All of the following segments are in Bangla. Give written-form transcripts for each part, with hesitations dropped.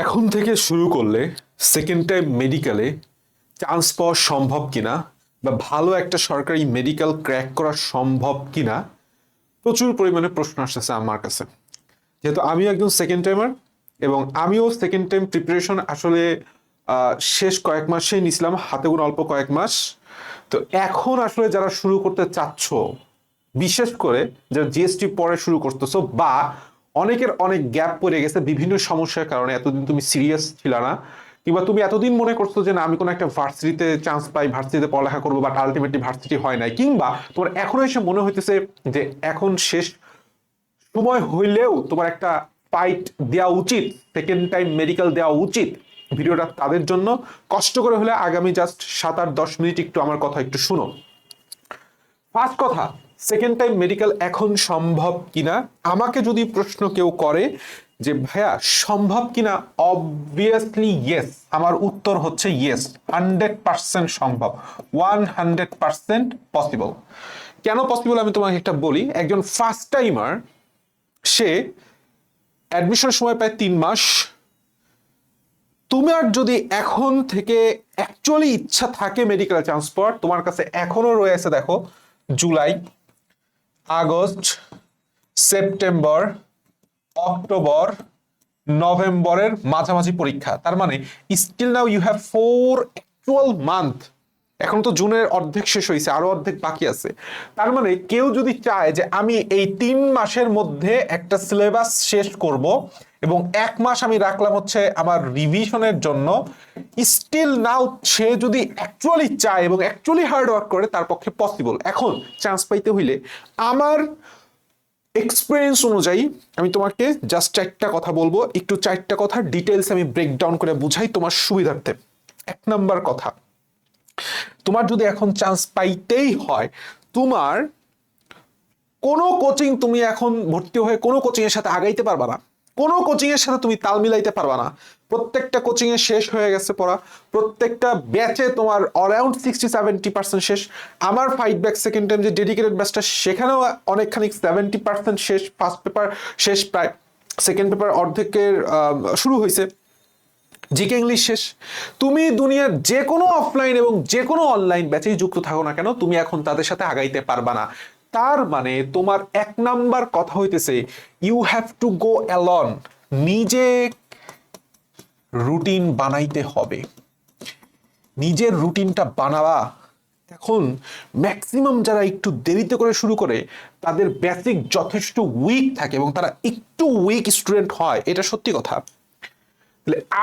এখন থেকে শুরু করলে সেকেন্ড টাইম মেডিকেলে চান্স পাওয়া সম্ভব কিনা বা ভালো একটা সরকারি মেডিকেল ক্র্যাক করা সম্ভব কিনা প্রচুর পরিমাণে প্রশ্ন আসতেছে আমার কাছে। যেহেতু আমিও একজন সেকেন্ড টাইমার এবং আমিও সেকেন্ড টাইম প্রিপারেশন আসলে শেষ কয়েক মাসেই নিছিলাম, হাতে গোনা অল্প কয়েক মাস। তো এখন আসলে যারা শুরু করতে চাচ্ছ, বিশেষ করে যারা জিএসটি পরে শুরু করতেছো বা অনেকের অনেক গ্যাপ পড়ে গেছে বিভিন্ন সমস্যার কারণে, এতদিন তুমি সিরিয়াস ছিল না, কিংবা তুমি এতদিন মনে করছো যে না আমি কোনো একটা ভার্সিটিতে চান্স পাই, ভার্সিটিতে পড়ালেখা করবো, বাট আলটিমেটলি ভার্সিটি হয় নাই, কিংবা তোমার এখনো এসে মনে হইতেছে যে এখন শেষ সময় হইলেও তোমার একটা ফাইট দেওয়া উচিত, সেকেন্ড টাইম মেডিকেল দেওয়া উচিত। ভিডিওটা তাদের জন্য। কষ্ট করে হলে আগামী জাস্ট 7 আর 10 মিনিট একটু আমার কথা একটু শুনো। ফার্স্ট কথা, সেকেন্ড টাইম মেডিকেল এখন সম্ভব কিনা আমাকে যদি প্রশ্ন কেউ করে যে ভাইয়া সম্ভব কিনা, অবভিয়াসলি ইয়েস। আমার উত্তর হচ্ছে ইয়েস, 100% সম্ভব, 100% পসিবল। কেন পসিবল আমি তোমাকে একটা বলি। একজন ফার্স্ট টাইমার, সে অ্যাডমিশনের সময় প্রায় 3 মাস। তোমার যদি এখন থেকে অ্যাকচুয়ালি ইচ্ছা থাকে মেডিকেল চান্স পাওয়ার, তোমার কাছে এখনো রয়েছে দেখো জুলাই, আগস্ট, সেপ্টেম্বর, অক্টোবর, নভেম্বরের মাঝামাঝি পরীক্ষা। তার মানে still now you have 4 actual month. এখন তো জুনের অর্ধেক শেষ হয়েছে, আরো অর্ধেক বাকি আছে। তার মানে কেউ যদি চায় যে আমি এই 3 মাসের মধ্যে একটা সিলেবাস শেষ করব এবং 1 মাস আমি রাখলাম হচ্ছে আমার রিভিশনের জন্য, স্টিল নাও সে যদি অ্যাকচুয়ালি চায় এবং অ্যাকচুয়ালি হার্ড ওয়ার্ক করে, তার পক্ষে পসিবল। এখন চান্স পাইতে হইলে আমার এক্সপিরিয়েন্স অনুযায়ী আমি তোমাকে জাস্ট 4টা কথা বলবো, একটু 4টা কথা ডিটেলস আমি ব্রেকডাউন করে বুঝাই তোমার সুবিধার্থে। 1 নাম্বার কথা, তোমার যদি এখন চান্স পাইতেই হয়, তোমার কোনো কোচিং, তুমি এখন ভর্তি হয়ে কোনো কোচিং এর সাথে আগাইতে পারবা না, কোনো কোচিং এর সাথে তুমি তাল মিলাইতে পারবা না। প্রত্যেকটা কোচিং এ শেষ হয়ে গেছে পড়া, প্রত্যেকটা ব্যাচে তোমার অ্যারাউন্ড 60-70% শেষ। আমার ফাইট ব্যাক সেকেন্ড টাইম যে ডেডিকেটেড ব্যাচটা, সেখানেও অনেকখানি 70% শেষ। ফার্স্ট পেপার শেষ প্রায়, সেকেন্ড পেপার অর্ধেকের শুরু হয়েছে, জিকে ইংলিশ শেষ। তুমি দুনিয়ার যে কোনো অফলাইন এবং যে কোনো অনলাইন ব্যাচেই যুক্ত থাকো না কেন, তুমি এখন তাদের সাথে আগাইতে পারবা না। তার মানে তোমার 1 নাম্বার কথা হইতেছে you have to go alone. নিজে রুটিন বানাইতে হবে, নিজের রুটিনটা বানাবা। এখন ম্যাক্সিমাম যারা একটু দেরিতে করে শুরু করে, তাদের বেসিক যথেষ্ট উইক থাকে এবং তারা একটু উইক স্টুডেন্ট হয়, এটা সত্যি কথা।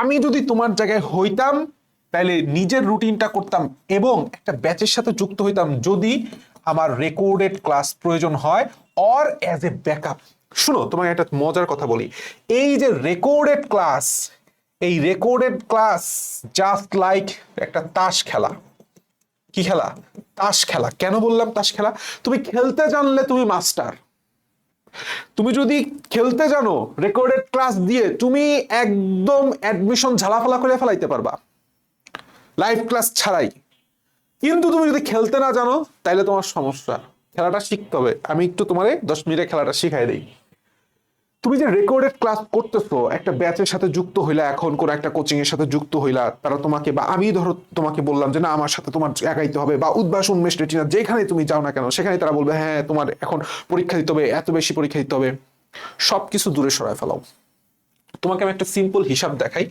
আমি যদি তোমার জায়গায় হইতাম, তাহলে নিজের রুটিনটা করতাম এবং একটা ব্যাচের সাথে যুক্ত হইতাম যদি আমার রেকর্ডেড ক্লাস প্রয়োজন হয়, অর অ্যাজ এ ব্যাকআপ। শুনো, তোমাকে একটা মজার কথা বলি। এই যে রেকর্ডেড ক্লাস, এই রেকর্ডেড ক্লাস জাস্ট লাইক একটা তাস খেলা। কি খেলা? তাস খেলা। কেন বললাম তাস খেলা? তুমি খেলতে জানলে তুমি মাস্টার। তুমি যদি খেলতে জানো, রেকর্ডেড ক্লাস দিয়ে তুমি একদম অ্যাডমিশন ঝালাফালা করে ফেলাইতে পারবা লাইভ ক্লাস ছাড়াই। কিন্তু তুমি যদি খেলতে না জানো, তাইলে তোমার সমস্যা। খেলাটা শিখতে হবে। আমি একটু তোমারে 10 মিনিটে খেলাটা শিখাই দিই। তুমি যে রেকর্ডেড ক্লাস করতেছো, একটা ব্যাচের সাথে যুক্ত হইলা, এখন কোনো একটা কোচিং এর সাথে যুক্ত হইলা, তারা তোমাকে, বা আমি ধরো তোমাকে বললাম যে না আমার সাথে তোমার একাইতে হবে, বা উদ্ভাস উন্মেষ রেটিনা যেখানে তুমি যাও না কেন, সেখানে তারা বলবে হ্যাঁ তোমার এখন পরীক্ষা দিতে হবে, এত বেশি পরীক্ষা দিতে হবে। সবকিছু দূরে সরায় ফেলাও। তোমাকে আমি একটা সিম্পল হিসাব দেখাই।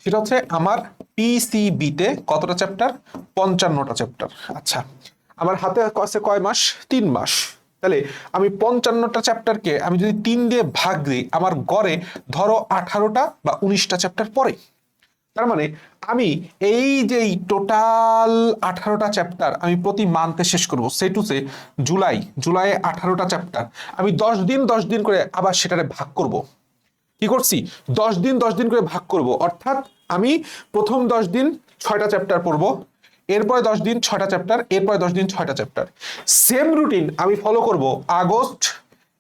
সেটা হচ্ছে আমার পিসিবিতে কতটা চ্যাপ্টার? 55টা চ্যাপ্টার। আচ্ছা, আমার হাতে আছে কয় মাস? 3 মাস। তাহলে আমি 55টা চ্যাপ্টারকে আমি যদি 3 দিয়ে ভাগ দিই, আমার গড়ে ধরো 18টা বা 19টা চ্যাপ্টার পড়ে। তার মানে আমি এই যে টোটাল 18টা চ্যাপ্টার আমি প্রতি মান্থে শেষ করব। সে টু সে জুলাইয়ে 18টা চ্যাপ্টার আমি 10 দিন করে আবার সেটারে ভাগ করব। কি করছি? 10 দিন করে ভাগ করব। অর্থাৎ আমি প্রথম 10 দিন 6টা চ্যাপ্টার পড়বো, এরপরে 10 দিন 6টা চ্যাপ্টার, এরপরে 10 দিন 6টা চ্যাপ্টার। সেম রুটিন আমি ফলো করব আগস্ট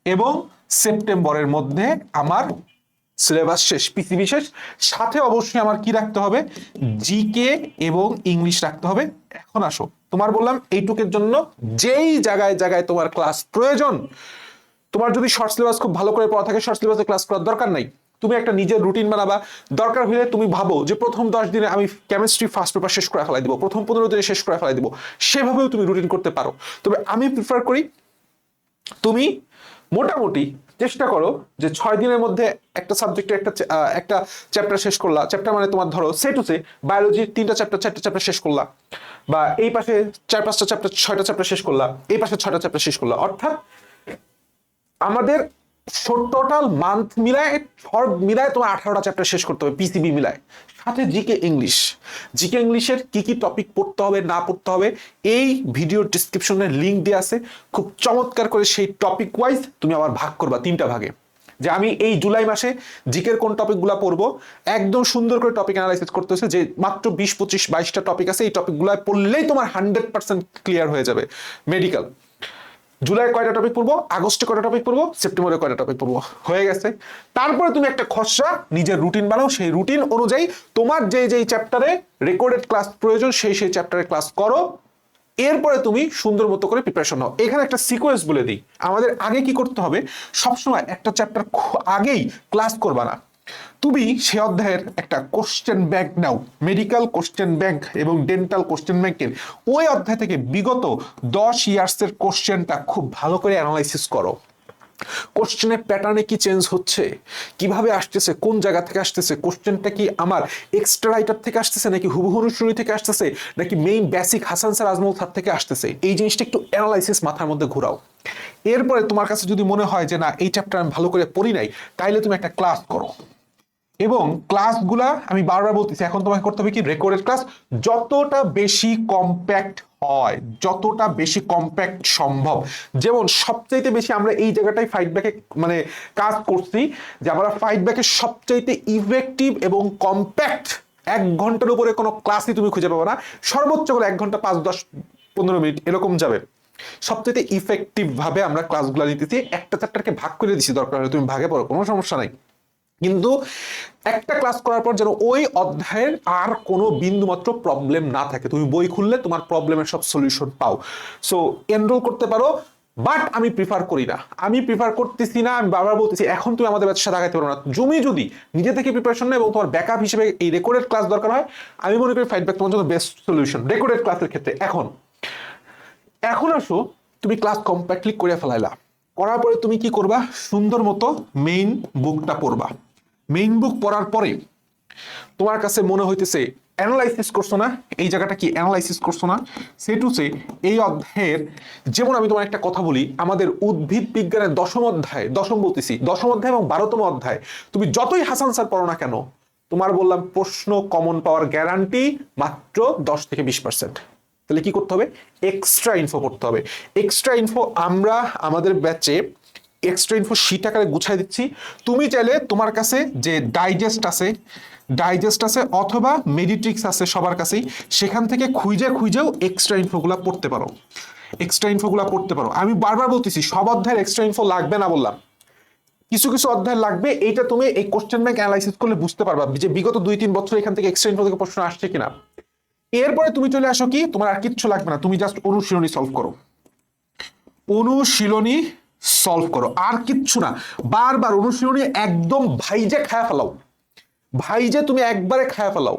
এবং সেপ্টেম্বরের মধ্যে। আমার সিলেবাস শেষ, পিসিবি শেষ। সাথে অবশ্যই আমার কি রাখতে হবে? জিকে এবং ইংলিশ রাখতে হবে। এখন আসো, তোমার বললাম এইটুকের জন্য যেই জায়গায় জায়গায় তোমার ক্লাস প্রয়োজন, তোমার যদি শর্ট সিলেবাস খুব ভালো করে পড়া থাকে, শর্ট সিলেবাসে ক্লাস করার দরকার নাই। তুমি একটা নিজের রুটিন বানাবা। দরকার হলে তুমি ভাবো যে প্রথম 10 দিনে আমি কেমিস্ট্রি ফার্স্ট পেপার শেষ করে ফেলাই দিব, প্রথম 15 দিনে শেষ করে ফেলাই দিব, সেভাবেও তুমি রুটিন করতে পারো। তবে আমি প্রিফার করি তুমি মোটামুটি চেষ্টা করো যে 6 দিনের মধ্যে একটা সাবজেক্টের একটা চ্যাপ্টার শেষ করলা। চ্যাপ্টার মানে তোমার ধরো সে টু সে বায়োলজির 3টা চ্যাপ্টার 4টা চ্যাপ্টার শেষ করলা, বা এই পাশে 4-5টা চ্যাপ্টার 6টা চ্যাপ্টার শেষ করলা, এই পাশে 6টা চ্যাপ্টার শেষ করলা। অর্থাৎ আমাদের টোটাল মান্থ মিলায় সব মিলায় তোমার 18টা চ্যাপ্টার শেষ করতে হবে পিসিবি মিলায়, সাথে জিকে ইংলিশ। জিকে ইংলিশের কি কি টপিক পড়তে হবে না পড়তে হবে এই ভিডিওর ডিসক্রিপশনে লিঙ্ক দেওয়া আছে। খুব চমৎকার করে সেই টপিক ওয়াইজ তুমি আবার ভাগ করবা 3টা ভাগে, যে আমি এই জুলাই মাসে জিকের কোন টপিকগুলো পড়বো। একদম সুন্দর করে টপিক অ্যানালাইসিস করতে হচ্ছে যে মাত্র 20-25-22টা টপিক আছে, এই টপিকগুলো পড়লেই তোমার 100% ক্লিয়ার হয়ে যাবে মেডিকেল। জুলাই কয়টা টপিক পড়বো, আগস্টে কয়টা টপিক পড়বো, সেপ্টেম্বরে কয়টা টপিক পড়বো, হয়ে গেছে। তারপরে তুমি একটা খসড়া নিজের রুটিন বানাও, সেই রুটিন অনুযায়ী তোমার যেই চ্যাপ্টারে রেকর্ডেড ক্লাস প্রয়োজন সেই চ্যাপ্টারে ক্লাস করো। এরপরে তুমি সুন্দর মতো করে প্রিপারেশন নাও। এখানে একটা সিকোয়েন্স বলে দিই, আমাদের আগে কি করতে হবে, সবসময় একটা চ্যাপ্টার আগেই ক্লাস করবা না। তুমি সে অধ্যায়ের একটা কোশ্চেন ব্যাংক নাও, মেডিকেল কোশ্চেন ব্যাংক এবং ডেন্টাল কোশ্চেন ব্যাংকের ওই অধ্যায় থেকে বিগত 10 ইয়ার্সের কোশ্চেনটা খুব ভালো করে অ্যানালাইসিস করো। কোশ্চেনের প্যাটার্নে কি চেঞ্জ হচ্ছে, কিভাবে আসতেছে, কোন জায়গা থেকে আসতেছে, কোশ্চেনটা কি আমার এক্সট্রা রাইটার থেকে আসতেছে নাকি হুবহু অনুশীলনী থেকে আসতেছে নাকি main basic Hasan sir Ajmal sir থেকে আসতেছে, এই জিনিসটা একটু অ্যানালাইসিস মাথার মধ্যে ঘোরাও। এরপরে তোমার কাছে যদি মনে হয় যে না এই চ্যাপ্টার আমি ভালো করে পড়ি নাই, তাইলে তুমি একটা ক্লাস করো। এবং ক্লাসগুলা আমি বারবার বলতেছি, এখন তোমাকে করতে হবে কি রেকর্ডেড ক্লাস যতটা বেশি কম্প্যাক্ট হয়, যতটা বেশি কম্প্যাক্ট সম্ভব। যেমন সবচাইতে বেশি আমরা এই জায়গাটাই ফাইট ব্যাকে মানে কাজ করছি যে আমরা ফাইট ব্যাকে সবচাইতে ইফেক্টিভ এবং কম্প্যাক্ট 1 ঘন্টার উপরে কোনো ক্লাসই তুমি খুঁজে পাবে না। সর্বোচ্চ করে 1 ঘন্টা 5-10-15 মিনিট এরকম যাবে। সবচেয়ে ইফেক্টিভ ভাবে আমরা ক্লাসগুলো নিতেছি, একটা চ্যাপ্টারকে ভাগ করে দিছি, দরকার হলে তুমি ভাগে পড়ো, কোনো সমস্যা নাই। কিন্তু একটা ক্লাস করার পর যেন ওই অধ্যায়ের আর কোনো বিন্দু মাত্র প্রবলেম না থাকে, তুমি বই খুললে তোমার প্রবলেমের সব সলিউশন পাও। সো এনরোল করতে পারো, বাট আমি প্রিফার করি না, আমি প্রিফার করতেছি না। আমি বারবার বলতেছি এখন তুমি আমাদের ব্যাচের সাথে আগাইতে পারো না। তুমি যদি নিজে থেকে প্রিপারেশন নেয় এবং তোমার ব্যাকআপ হিসেবে এই রেকর্ডেড ক্লাস দরকার হয়, আমি মনে করি ফাইট ব্যাক তোমার জন্য বেস্ট সলিউশন রেকর্ডেড ক্লাসের ক্ষেত্রে। এখন আসো, তুমি ক্লাস কমপ্লিটলি করে ফেলাইলা, করার পরে তুমি কি করবা, সুন্দর মতো মেইন বুকটা পড়বা। মেইন বুক পড়ার পরে তোমার কাছে মনে হইতেছে অ্যানালাইসিস করছো না, এই জায়গাটা কি অ্যানালাইসিস করছো না, সে টু সে এই অধ্যায়ের, যেমন আমি তোমার একটা কথা বলি, আমাদের উদ্ভিদ বিজ্ঞানের 10ম অধ্যায়, 10ম বলতেছি 10ম অধ্যায় এবং 12তম অধ্যায় তুমি যতই হাসান স্যার পড়ো না কেন, তোমার বললাম প্রশ্ন কমন পাওয়ার গ্যারান্টি মাত্র 10-20%। তাহলে কি করতে হবে, এক্সট্রা ইনফো পড়তে হবে। এক্সট্রা ইনফো আমরা আমাদের ব্যাচে এক্সট্রা ইনফো শীট আকারে গুছাই দিচ্ছি। তুমি চাইলে তোমার কাছে যে ডাইজেস্ট আছে অথবা মেডিট্রিক্স আছে সবার কাছেই, সেখান থেকে খুঁজেও এক্সট্রা ইনফোগুলো পড়তে পারো। আমি বারবার বলতেছি সব অধ্যায়ের এক্সট্রা ইনফো লাগবে না বললাম, কিছু কিছু অধ্যায় লাগবে। এইটা তুমি এই কোশ্চেন ব্যাংক অ্যানালাইসিস করলে বুঝতে পারবা যে বিগত 2-3 বছর এখান থেকে এক্সট্রা ইনফো থেকে প্রশ্ন আসছে কিনা। এরপরে তুমি চলে আসো কি, তোমার আর কিচ্ছু লাগবে না, তুমি জাস্ট অনুশীলনী সলভ করো, আর কিচ্ছু না। বারবার অনুশীলনী একদম ভাইজে তুমি একবারে খায়া ফেলাও।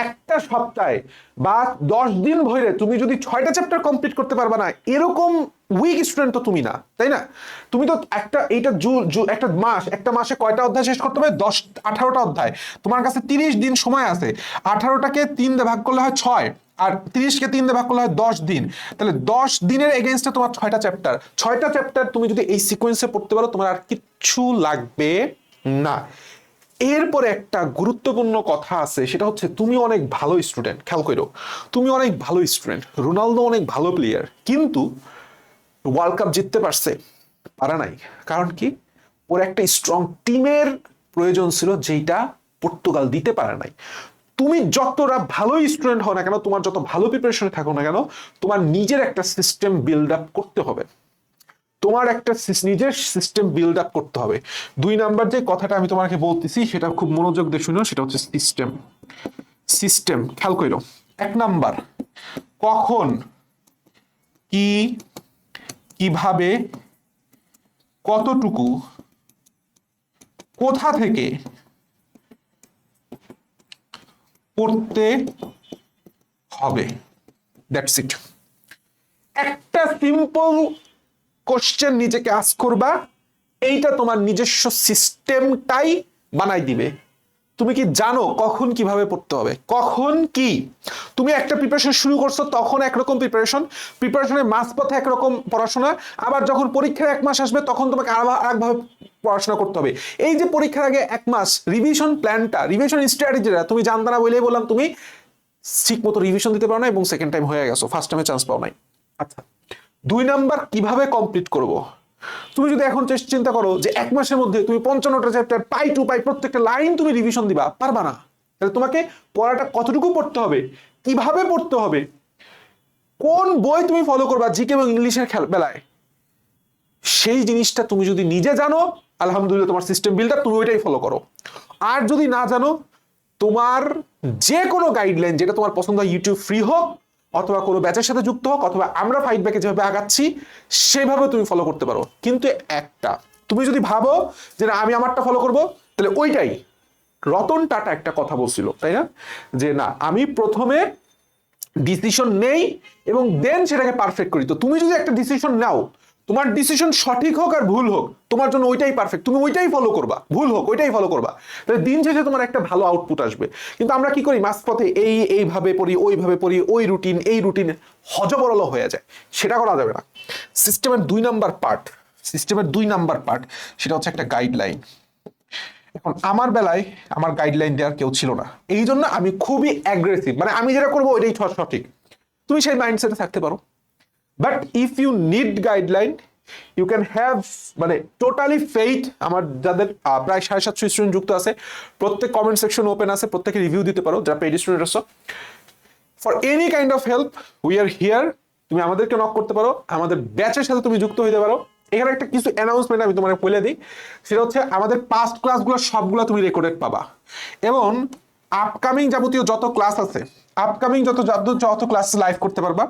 একটা সপ্তাহে বা 10 দিন ধরে তুমি যদি 6টা চ্যাপ্টার কমপ্লিট করতে পারবা না, এরকম উইক স্টুডেন্ট তো তুমি না, তাই না? তুমি তো একটা মাসে কয়টা অধ্যায় শেষ করতে হবে, 18টা অধ্যায়। তোমার কাছে 30 দিন সময় আছে, 18টাকে 3 দিয়ে ভাগ করলে হয় 6, আর 30কে 3 দিয়ে ভাগ করলে হয় 10 দিন। তাহলে 10 দিনের এগেইনস্টে তোমার 6টা চ্যাপ্টার তুমি যদি এই সিকোয়েন্সে পড়তে পারো, তোমার আর কিচ্ছু লাগবে না। এরপরে একটা গুরুত্বপূর্ণ কথা আছে, সেটা হচ্ছে তুমি অনেক ভালো স্টুডেন্ট, খেয়াল করো, তুমি অনেক ভালো স্টুডেন্ট, রোনালদো অনেক ভালো প্লেয়ার, কিন্তু ওয়ার্ল্ড কাপ জিততে পারা নাই। কারণ কি, ওর একটা স্ট্রং টিমের প্রয়োজন ছিল, যেটা পর্তুগাল দিতে পারে নাই। তুমি যতটা ভালো স্টুডেন্ট হও না কেন, তোমার যত ভালো প্রিপারেশনে থাকো না কেন, তোমার নিজের একটা সিস্টেম বিল্ড আপ করতে হবে। নিজের সিস্টেম বিল্ড আপ করতে হবে। 2 নাম্বার যে কথাটা আমি তোমাকে বলতেছি সেটা খুব মনোযোগ দিয়ে শুনো, সেটা হচ্ছে সিস্টেম। খেয়াল করো, 1 নাম্বার, কখন কি কিভাবে কতটুকু কোথা থেকে পড়তে হবে, দ্যাটস ইট। একটা সিম্পল কোশ্চেন নিজেকে আস্ক করবা, এইটা তোমার নিজস্ব সিস্টেমটাই বানাই দিবে। তুমি কি জানো কখন কিভাবে পড়তে হবে? কখন কি তুমি একটা প্রিপারেশন শুরু করছো তখন একরকম প্রিপারেশনের মাঝপথে একরকম পড়াশোনা, আবার যখন পরীক্ষার 1 মাস আসবে তখন তোমাকে আরেকভাবে পড়াশোনা করতে হবে। এই যে পরীক্ষার আগে 1 মাস রিভিশন প্ল্যানটা, রিভিশন স্ট্র্যাটেজিটা তুমি জানতা না বলেই বললাম তুমি ঠিক মতো রিভিশন দিতে পারো না এবং সেকেন্ড টাইম হয়ে গেছো, ফার্স্ট টাইমে চান্স পাও নাই। আচ্ছা, 2 নাম্বার কিভাবে কমপ্লিট করব? তুমি যদি এখন চিন্তা করো যে 1 মাসের মধ্যে তুমি 55টা চ্যাপ্টার পাই টু পাই প্রত্যেকটা লাইন তুমি রিভিশন দিবা, পারবা না। তাহলে তোমাকে পড়াটা কতটুকু পড়তে হবে, কিভাবে পড়তে হবে, কোন বই তুমি ফলো করবা জিকে এবং ইংলিশের বেলায়, সেই জিনিসটা তুমি যদি নিজে জানো, আলহামদুলিল্লাহ তোমার সিস্টেম বিল্ডার, তুমি ওইটাই ফলো করো। আর যদি না জানো, তোমার যে কোনো গাইডলাইন যেটা তোমার পছন্দ হয়, ইউটিউব ফ্রি হোক অথবা কোনো ব্যাচের সাথে যুক্ত হোক অথবা আমরা ফাইট ব্যাকে যেভাবে আগাচ্ছি সেভাবে তুমি ফলো করতে পারো। কিন্তু একটা, তুমি যদি ভাবো যে না আমি আমারটা ফলো করব, তাহলে ওইটাই রতন টাটা একটা কথা বলছিল, তাই না? যে না আমি প্রথমে ডিসিশন নেই এবং দেন সেটাকে পারফেক্ট করি। তো তুমি যদি একটা ডিসিশন নাও, তোমার ডিসিশন সঠিক হোক আর ভুল হোক, তোমার জন্য ওইটাই পারফেক্ট, তুমি ওইটাই ফলো করবা, ভুল হোক ওইটাই ফলো করবা, তাহলে দিন শেষে তোমার একটা ভালো আউটপুট আসবে। কিন্তু আমরা কি করি, মাঝপথে এইভাবে পড়ি, ওইভাবে পড়ি, ওই রুটিন এই রুটিন হজবরল হয়ে যায়, সেটা করা যাবে না। সিস্টেমের 2 নাম্বার পার্ট, সেটা হচ্ছে একটা গাইডলাইন। এখন আমার বেলায় আমার গাইডলাইন দেওয়ার কেউ ছিল না, এই জন্য আমি খুবই অ্যাগ্রেসিভ, মানে আমি যেটা করবো ওইটাই সঠিক। তুমি সেই মাইন্ডসেটে থাকতে পারো, but if you need guideline you can have মানে টোটালি ফেইথ। আমার যাদের প্রায় 750 স্টুডেন্ট যুক্ত আছে, প্রত্যেক কমেন্ট সেকশন ওপেন আছে, প্রত্যেকে রিভিউ দিতে পারো যারা পেইড স্টুডেন্ট আছো। For any kind of help we are here. তুমি আমাদেরকে নক করতে পারো, আমাদের ব্যাচের সাথে তুমি যুক্ত হইতে পারো। এখানে একটা কিছু অ্যানাউন্সমেন্ট আমি তোমাকে বলে দিই, সেটা হচ্ছে আমাদের পাস্ট ক্লাসগুলো সবগুলো তুমি রেকর্ডেড পাবা, এবং আপকামিং যাবতীয় যত ক্লাস আছে, যত ক্লাস লাইভ করতে পারবা।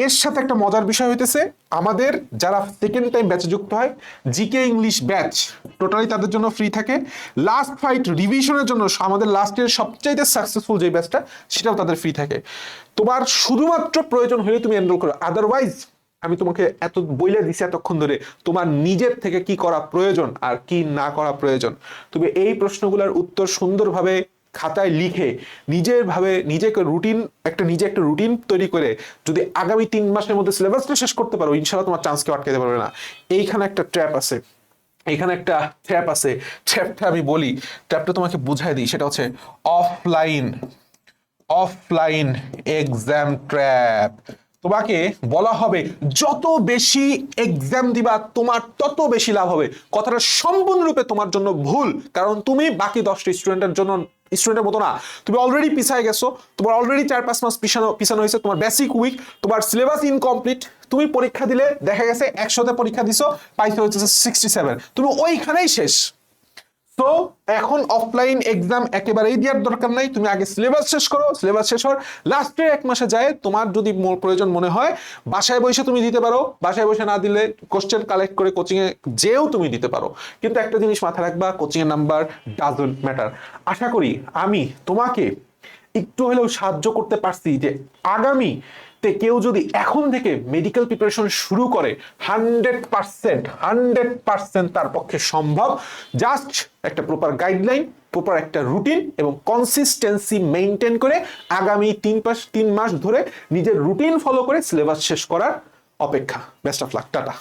এর সাথে একটা মজার বিষয় হইতেছে, আমাদের যারা সেকেন্ড টাইম ব্যাচে যুক্ত হয়, জিকে ইংলিশ ব্যাচ টোটালি তাদের জন্য ফ্রি থাকে। লাস্ট ফাইট রিভিশনের জন্য আমাদের লাস্টের সবচাইতে সাকসেসফুল যে ব্যাচটা, সেটাও তাদের ফ্রি থাকে। তোমার শুধুমাত্র প্রয়োজন হলে তুমি এনরোল করো, আদারওয়াইজ আমি তোমাকে এত বইলে দিছি এতক্ষণ ধরে, তোমার নিজের থেকে কি করা প্রয়োজন আর কি না করা প্রয়োজন, তুমি এই প্রশ্নগুলোর উত্তর সুন্দরভাবে খাতায় লিখে নিজেকে নিজে একটা রুটিন তৈরি করে যদি আগামী 3 মাসের মধ্যে সিলেবাসটা শেষ করতে পারো, ইনশাআল্লাহ তোমার চান্স কেউ আটকাতে পারবে না। এইখানে একটা ট্র্যাপ আছে, ট্র্যাপটা আমি বলি, ট্র্যাপটা তোমাকে বুঝাই দিই, সেটা হচ্ছে অফলাইন এক্সাম ট্র্যাপ। তোমাকে বলা হবে যত বেশি এক্সাম দিবা তোমার তত বেশি লাভ হবে। কথাটা সম্পূর্ণরূপে তোমার জন্য ভুল, কারণ তুমি বাকি 10টা স্টুডেন্টের মতো না, তুমি অলরেডি পিছায় গেছো, তোমার অলরেডি 4-5 মাস পিছানো হয়েছে, তোমার বেসিক উইক, তোমার সিলেবাস ইনকমপ্লিট। তুমি পরীক্ষা দিলে দেখা গেছে 100তে পরীক্ষা দিছো, পাইতে হচ্ছে 67, তুমি ওইখানেই শেষ। তো এখন অফলাইন এক্সাম একেবারেই দেওয়ার দরকার নাই, তুমি আগে সিলেবাস শেষ করো, সিলেবাস শেষ হওয়ার লাস্টের 1 মাসে যায় তোমার যদি প্রয়োজন মনে হয় বাসায় বসে তুমি দিতে পারো, বাসায় বসে না দিলে কোশ্চেন কালেক্ট করে কোচিং এ যেও তুমি দিতে পারো। কিন্তু একটা জিনিস মাথায় রাখবা, কোচিং এর নাম্বার ডাজন্ট ম্যাটার। আশা করি আমি তোমাকে একটু হলেও সাহায্য করতে পারছি যে আগামীতে কেউ যদি এখন থেকে মেডিকেল প্রিপারেশন শুরু করে 100% তার পক্ষে সম্ভব। জাস্ট একটা প্রপার গাইডলাইন, প্রপার একটা রুটিন এবং কনসিস্টেন্সি মেইনটেইন করে আগামী 3 মাস ধরে নিজের রুটিন ফলো করে সিলেবাস শেষ করার অপেক্ষা। Best of luck, tata.